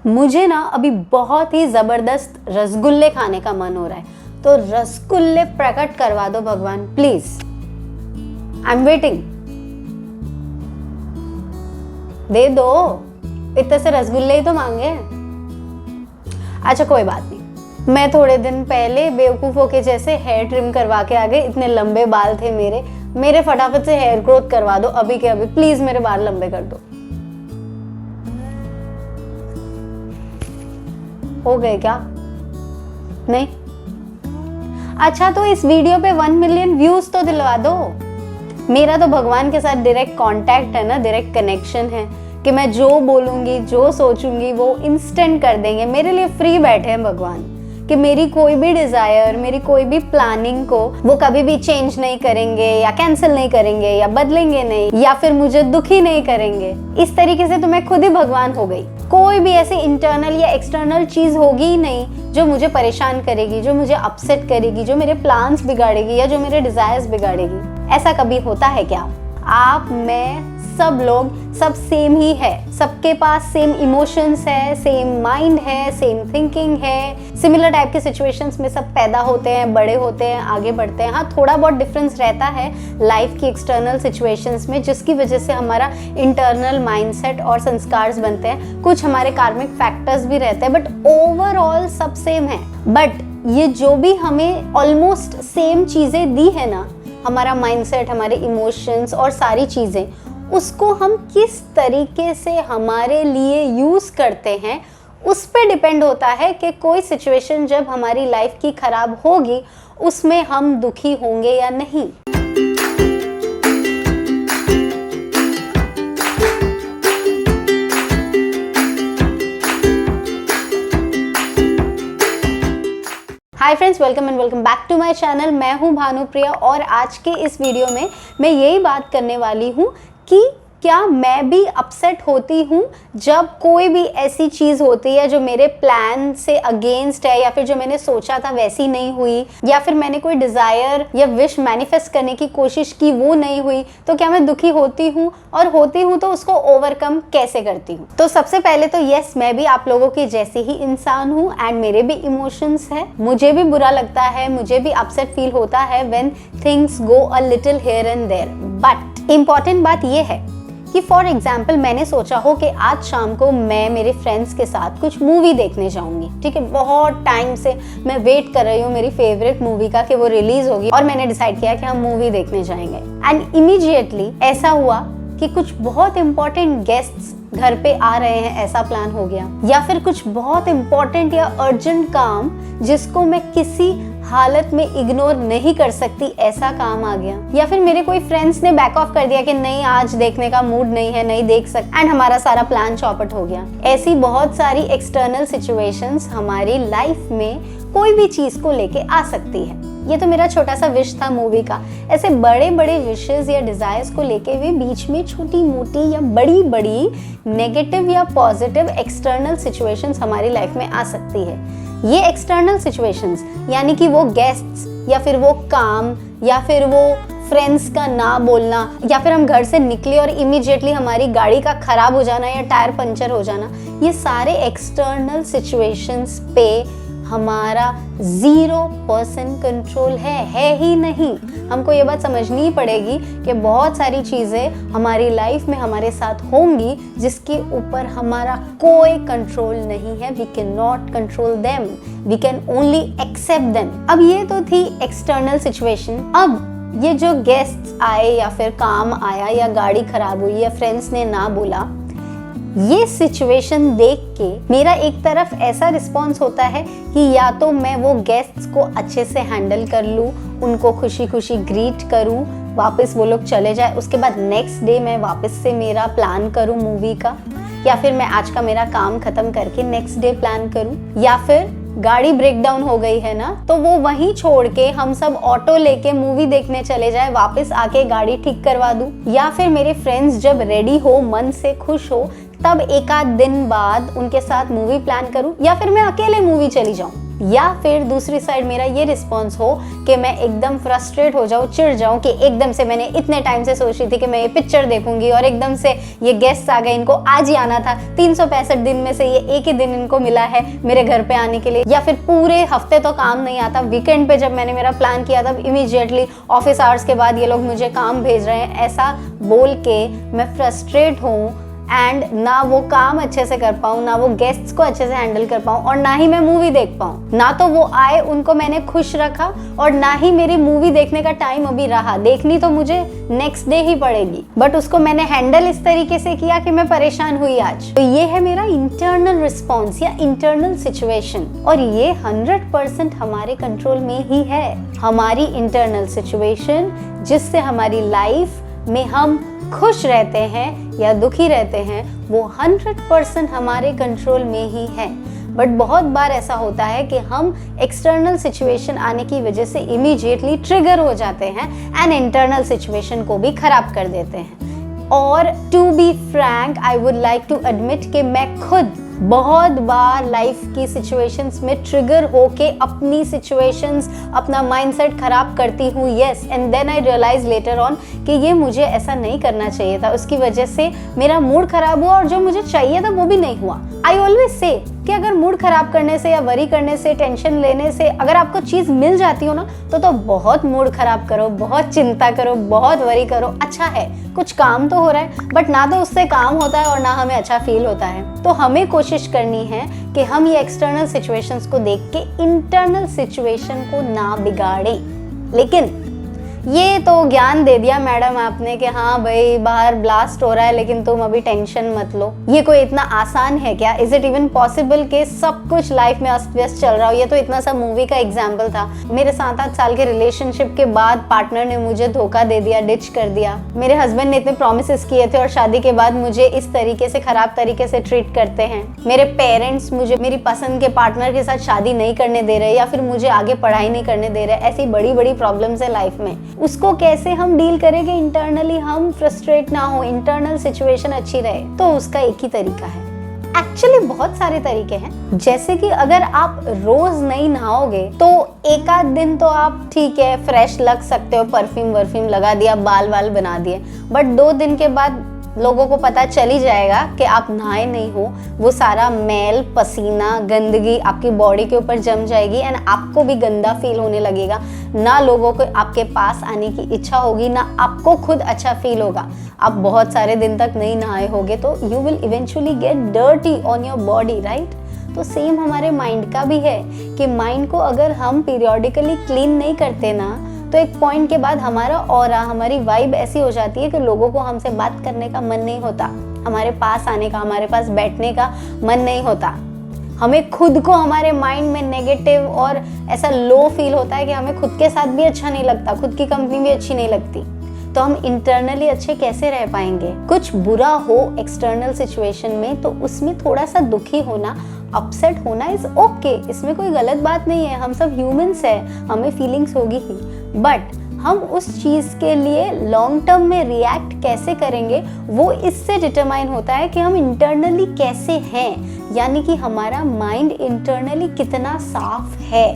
मुझे ना अभी बहुत ही ज़बरदस्त रसगुल्ले खाने का मन हो रहा है, तो रसगुल्ले प्रकट करवा दो भगवान प्लीज। I am waiting. दे दो, इतने से रसगुल्ले ही तो मांगे। अच्छा कोई बात नहीं, मैं थोड़े दिन पहले बेवकूफ़ों के जैसे हेयर ट्रिम करवा के आ गई। इतने लंबे बाल थे मेरे फटाफट से हेयर ग्रोथ करवा दो अभी के अभी प्लीज, मेरे बाल लंबे कर दो। हो गए क्या? नहीं? अच्छा तो इस वीडियो पे 1 मिलियन व्यूज तो दिलवा दो। मेरा तो भगवान के साथ डायरेक्ट कांटेक्ट है ना, डायरेक्ट कनेक्शन है कि मैं जो बोलूंगी जो सोचूंगी वो इंस्टेंट कर देंगे। मेरे लिए फ्री बैठे हैं भगवान कि मेरी कोई भी डिजायर, मेरी कोई भी प्लानिंग को वो कभी भी चेंज नहीं करेंगे या कैंसिल नहीं करेंगे या बदलेंगे नहीं या फिर मुझे दुखी नहीं करेंगे। इस तरीके से तो मैं खुद ही भगवान हो गई। कोई भी ऐसी इंटरनल या एक्सटर्नल चीज होगी ही नहीं जो मुझे परेशान करेगी, जो मुझे अपसेट करेगी, जो मेरे प्लान्स बिगाड़ेगी या जो मेरे डिजायर्स बिगाड़ेगी। ऐसा कभी होता है क्या? आप, मैं, सब लोग सब सेम ही है। सबके पास सेम इमोशंस है, सेम माइंड है, सेम थिंकिंग है। सिमिलर टाइप के सिचुएशंस में सब पैदा होते हैं, बड़े होते हैं, आगे बढ़ते हैं। हाँ, थोड़ा बहुत डिफरेंस रहता है लाइफ की एक्सटर्नल सिचुएशंस में, जिसकी वजह से हमारा इंटरनल माइंडसेट और संस्कार बनते हैं। कुछ हमारे कार्मिक फैक्टर्स भी रहते हैं, बट ओवरऑल सब सेम है। बट ये जो भी हमें ऑलमोस्ट सेम चीज़ें दी है ना, हमारा माइंडसेट, हमारे इमोशंस और सारी चीज़ें, उसको हम किस तरीके से हमारे लिए यूज़ करते हैं उस पे डिपेंड होता है कि कोई सिचुएशन जब हमारी लाइफ की खराब होगी उसमें हम दुखी होंगे या नहीं। Hi friends, welcome and welcome back to my channel. मैं हूं भानुप्रिया और आज के इस वीडियो में मैं यही बात करने वाली हूं कि क्या मैं भी अपसेट होती हूँ जब कोई भी ऐसी चीज़ होती है जो मेरे प्लान से अगेंस्ट है, या फिर जो मैंने सोचा था वैसी नहीं हुई, या फिर मैंने कोई डिज़ायर या विश मैनिफेस्ट करने की कोशिश की वो नहीं हुई, तो क्या मैं दुखी होती हूँ? और होती हूँ तो उसको ओवरकम कैसे करती हूँ? तो सबसे पहले तो यस, मैं भी आप लोगों की जैसे ही इंसान हूँ एंड मेरे भी इमोशंस है। मुझे भी बुरा लगता है, मुझे भी अपसेट फील होता है when things go a little here and there. But important बात ये है कि फॉर एग्जाम्पल मैंने सोचा हो कि आज शाम को मैं मेरे फ्रेंड्स के साथ कुछ मूवी देखने जाऊंगी, ठीक है। बहुत टाइम से मैं वेट कर रही हूँ मेरी फेवरेट मूवी का कि वो रिलीज होगी और मैंने डिसाइड किया कि हम मूवी देखने जाएंगे। एंड इमीडिएटली ऐसा हुआ कि कुछ बहुत इंपॉर्टेंट गेस्ट्स घर पे आ रहे हैं, ऐसा प्लान हो गया। या फिर कुछ बहुत इंपॉर्टेंट या अर्जेंट काम जिसको मैं किसी हालत में इग्नोर नहीं कर सकती, ऐसा काम आ गया। या फिर मेरे कोई फ्रेंड्स ने बैक ऑफ कर दिया कि नहीं आज देखने का मूड नहीं है, नहीं देख सकते, एंड हमारा सारा प्लान चौपट हो गया। ऐसी बहुत सारी एक्सटर्नल सिचुएशंस हमारी लाइफ में कोई भी चीज को लेके आ सकती है। ये तो मेरा छोटा सा विश था मूवी का। ऐसे बड़े बड़े विशेस या डिजायर्स को लेके भी बीच में छोटी मोटी या बड़ी बड़ी नेगेटिव या पॉजिटिव एक्सटर्नल सिचुएशंस हमारी लाइफ में आ सकती है। ये एक्सटर्नल सिचुएशंस यानी कि वो गेस्ट्स या फिर वो काम या फिर वो फ्रेंड्स का ना बोलना, या फिर हम घर से निकले और इमीडिएटली हमारी गाड़ी का खराब हो जाना या टायर पंचर हो जाना, ये सारे एक्सटर्नल सिचुएशंस पे हमारा 0% कंट्रोल है ही नहीं। हमको ये बात समझनी ही पड़ेगी कि बहुत सारी चीज़ें हमारी लाइफ में हमारे साथ होंगी जिसके ऊपर हमारा कोई कंट्रोल नहीं है। We can not control them, we can only accept them. अब ये तो थी एक्सटर्नल सिचुएशन। अब ये जो गेस्ट्स आए या फिर काम आया या गाड़ी खराब हुई या फ्रेंड्स ने ना बोला, ये सिचुएशन देख के मेरा एक तरफ ऐसा रिस्पॉन्स होता है कि या तो मैं वो गेस्ट्स को अच्छे से हैंडल कर लूँ, उनको खुशी खुशी ग्रीट करूँ, वापस वो लोग चले जाए, उसके बाद नेक्स्ट डे मैं वापस से मेरा प्लान करूँ मूवी का, या फिर मैं आज का मेरा काम खत्म करके नेक्स्ट डे प्लान करूँ, या फिर गाड़ी ब्रेक डाउन हो गई है ना तो वो वहीं छोड़ के हम सब ऑटो लेके मूवी देखने चले जाए, वापस आके गाड़ी ठीक करवा दूं, या फिर मेरे फ्रेंड्स जब रेडी हो, मन से खुश हो, तब एक आध दिन बाद उनके साथ मूवी प्लान करूं, या फिर मैं अकेले मूवी चली जाऊं। या फिर दूसरी साइड मेरा ये रिस्पॉन्स हो कि मैं एकदम फ्रस्ट्रेट हो जाऊँ, चिढ़ जाऊँ कि एकदम से मैंने इतने टाइम से सोच रही थी कि मैं ये पिक्चर देखूंगी और एकदम से ये गेस्ट आ गए, इनको आज ही आना था, 365 दिन में से ये एक ही दिन इनको मिला है मेरे घर पे आने के लिए, या फिर पूरे हफ्ते तो काम नहीं आता, वीकेंड पे जब मैंने मेरा प्लान किया तब इमीडिएटली ऑफिस आवर्स के बाद ये लोग मुझे काम भेज रहे हैं, ऐसा बोल के मैं फ्रस्ट्रेट हूँ एंड ना वो काम अच्छे से कर पाऊँ, ना वो गेस्ट्स को अच्छे से हैंडल कर पाऊँ और ना ही मैं मूवी देख पाऊँ। ना तो वो आए, उनको मैंने खुश रखा और ना ही मेरी मूवी देखने का टाइम अभी रहा, देखनी तो मुझे नेक्स्ट डे ही पड़ेगी, बट उसको मैंने हैंडल इस तरीके से किया कि मैं परेशान हुई आज। तो ये है मेरा इंटरनल रिस्पॉन्स या इंटरनल सिचुएशन और ये 100% हमारे कंट्रोल में ही है। हमारी इंटरनल सिचुएशन जिससे हमारी लाइफ में हम खुश रहते हैं या दुखी रहते हैं वो 100% हमारे कंट्रोल में ही है। बट बहुत बार ऐसा होता है कि हम एक्सटर्नल सिचुएशन आने की वजह से इमीडिएटली ट्रिगर हो जाते हैं एंड इंटरनल सिचुएशन को भी खराब कर देते हैं। और to be frank I would like to admit कि मैं खुद बहुत बार लाइफ की सिचुएशंस में ट्रिगर होके अपनी सिचुएशंस, अपना माइंडसेट खराब करती हूँ। Yes, and then I realise later on कि ये मुझे ऐसा नहीं करना चाहिए था, उसकी वजह से मेरा मूड खराब हुआ और जो मुझे चाहिए था वो भी नहीं हुआ। आई ऑलवेज से कि अगर मूड खराब करने से या वरी करने से, टेंशन लेने से अगर आपको चीज़ मिल जाती हो ना तो बहुत मूड खराब करो, बहुत चिंता करो, बहुत वरी करो, अच्छा है कुछ काम तो हो रहा है, बट ना तो उससे काम होता है और ना हमें अच्छा फील होता है। तो हमें कोशिश करनी है कि हम ये एक्सटर्नल सिचुएशंस को देख के इंटरनल सिचुएशन को ना बिगाड़ें। लेकिन ये तो ज्ञान दे दिया मैडम आपने कि हाँ भाई बाहर ब्लास्ट हो रहा है लेकिन तुम अभी टेंशन मत लो। ये कोई इतना आसान है क्या? इज इट इवन पॉसिबल कि सब कुछ लाइफ में अस्त व्यस्त चल रहा हो? ये तो इतना सा मूवी का एग्जाम्पल था। मेरे 7-8 साल के रिलेशनशिप के बाद पार्टनर ने मुझे धोखा दे दिया, डिच कर दिया। मेरे हस्बैंड ने इतने प्रोमिस किए थे और शादी के बाद मुझे इस तरीके से खराब तरीके से ट्रीट करते हैं। मेरे पेरेंट्स मुझे मेरी पसंद के पार्टनर के साथ शादी नहीं करने दे रहे या फिर मुझे आगे पढ़ाई नहीं करने दे रहे। ऐसी बड़ी बड़ी प्रॉब्लम्स है लाइफ में। उसको कैसे हम डील करें कि इंटरनली हम फ्रस्ट्रेट ना हो, इंटरनल सिचुएशन अच्छी रहे? तो उसका एक ही तरीका है। एक्चुअली बहुत सारे तरीके हैं। जैसे कि अगर आप रोज नहीं नहाओगे तो एक आध दिन तो आप ठीक है फ्रेश लग सकते हो, परफ्यूम वर्फ्यूम लगा दिया, बाल वाल बना दिए, बट 2 दिन के बाद लोगों को पता चल ही जाएगा कि आप नहाए नहीं हो। वो सारा मैल, पसीना, गंदगी आपकी बॉडी के ऊपर जम जाएगी एंड आपको भी गंदा फील होने लगेगा। ना लोगों को आपके पास आने की इच्छा होगी, ना आपको खुद अच्छा फील होगा। आप बहुत सारे दिन तक नहीं नहाए होगे तो you will eventually get dirty on your body, right? तो सेम हमारे माइंड का भी है कि माइंड को अगर हम पीरियोडिकली क्लीन नहीं करते ना तो एक पॉइंट के बाद हमारा ऑरा, हमारी वाइब ऐसी हो जाती है कि लोगों को हमसे बात करने का मन नहीं होता, हमारे पास आने का, हमारे पास बैठने का मन नहीं होता। हमें खुद को हमारे माइंड में नेगेटिव और ऐसा लो फील होता है कि हमें खुद के साथ भी अच्छा नहीं लगता, खुद की कंपनी भी अच्छी नहीं लगती। तो हम इंटरनली अच्छे कैसे रह पाएंगे? कुछ बुरा हो एक्सटर्नल सिचुएशन में तो उसमें थोड़ा सा दुखी होना, अपसेट होना इज ओके, इसमें कोई गलत बात नहीं है। हम सब ह्यूमंस हैं, हमें फीलिंग्स होगी ही, बट हम उस चीज़ के लिए लॉन्ग टर्म में रिएक्ट कैसे करेंगे वो इससे डिटरमाइन होता है कि हम इंटरनली कैसे हैं, यानी कि हमारा माइंड इंटरनली कितना साफ है,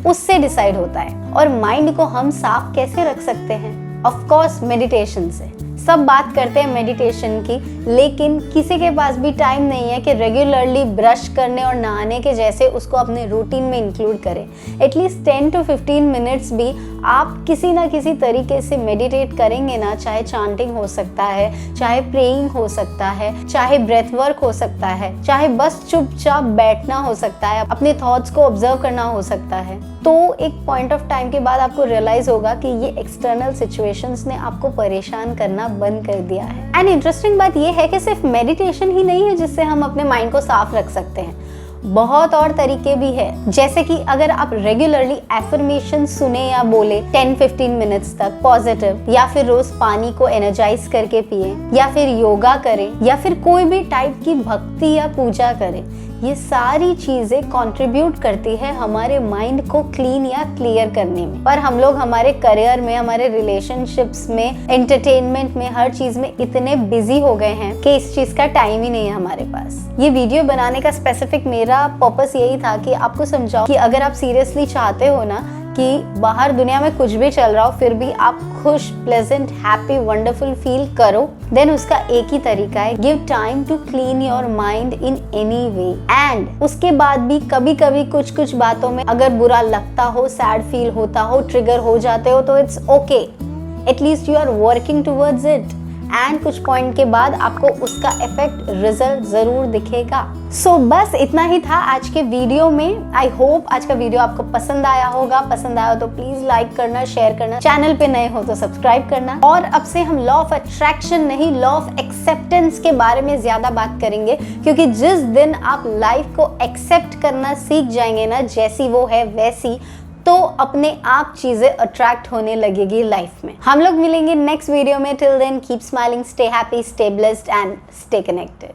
उससे डिसाइड होता है। और माइंड को हम साफ कैसे रख सकते हैं? ऑफ कोर्स मेडिटेशन से। सब बात करते हैं मेडिटेशन की, लेकिन किसी के पास भी टाइम नहीं है कि रेगुलरली ब्रश करने और नहाने के जैसे उसको अपने रूटीन में इंक्लूड करें। एटलीस्ट 10 to 15 मिनट्स भी आप किसी ना किसी तरीके से मेडिटेट करेंगे ना, चाहे चांटिंग हो सकता है, चाहे प्रेइंग हो सकता है, चाहे ब्रेथ वर्क हो सकता है, चाहे बस चुपचाप बैठना हो सकता है, अपने थॉट्स को ऑब्जर्व करना हो सकता है, तो एक पॉइंट ऑफ टाइम के बाद आपको रियलाइज होगा कि ये एक्सटर्नल सिचुएशंस ने आपको परेशान करना बंद कर दिया है। एंड इंटरेस्टिंग बात ये है कि सिर्फ मेडिटेशन ही नहीं है जिससे हम अपने माइंड को साफ रख सकते हैं, बहुत और तरीके भी है। जैसे कि अगर आप रेगुलरली एफर्मेशन सुने या बोले 10-15 मिनट्स तक पॉजिटिव, या फिर रोज पानी को एनर्जाइज करके पिए, या फिर योगा करें, या फिर कोई भी टाइप की भक्ति या पूजा करें, ये सारी चीजें कंट्रीब्यूट करती है हमारे माइंड को क्लीन या क्लियर करने में। पर हम लोग हमारे करियर में, हमारे रिलेशनशिप्स में, एंटरटेनमेंट में, हर चीज में इतने बिजी हो गए हैं कि इस चीज का टाइम ही नहीं है हमारे पास। ये वीडियो बनाने का स्पेसिफिक मेरा मेरा पर्पस यही था कि आपको समझाओ कि अगर आप सीरियसली चाहते हो ना कि बाहर दुनिया में कुछ भी चल रहा हो फिर भी आप खुश, प्लेजेंट, हैप्पी, वंडरफुल फील करो, देन उसका एक ही तरीका है, give time to clean your mind in any way. And उसके बाद भी कभी कभी कुछ कुछ बातों में अगर बुरा लगता हो, सैड फील होता हो, ट्रिगर हो जाते हो तो it's okay, at least you are working towards it. And कुछ पॉइंट के बाद आपको उसका इफेक्ट, रिजल्ट जरूर दिखेगा। सो बस इतना ही था आज के वीडियो में। आई होप आज का वीडियो आपको पसंद आया होगा। पसंद आया हो तो प्लीज लाइक करना, शेयर करना, चैनल पे नए हो तो सब्सक्राइब करना। और अब से हम लॉ ऑफ अट्रैक्शन नहीं, लॉ ऑफ एक्सेप्टेंस के बारे में ज्यादा बात करेंगे, क्योंकि जिस दिन आप लाइफ को एक्सेप्ट करना सीख जाएंगे ना, जैसी वो है वैसी, तो अपने आप चीजें अट्रैक्ट होने लगेगी लाइफ में। हम लोग मिलेंगे नेक्स्ट वीडियो में। Till then keep smiling, stay happy, stay blessed and stay connected.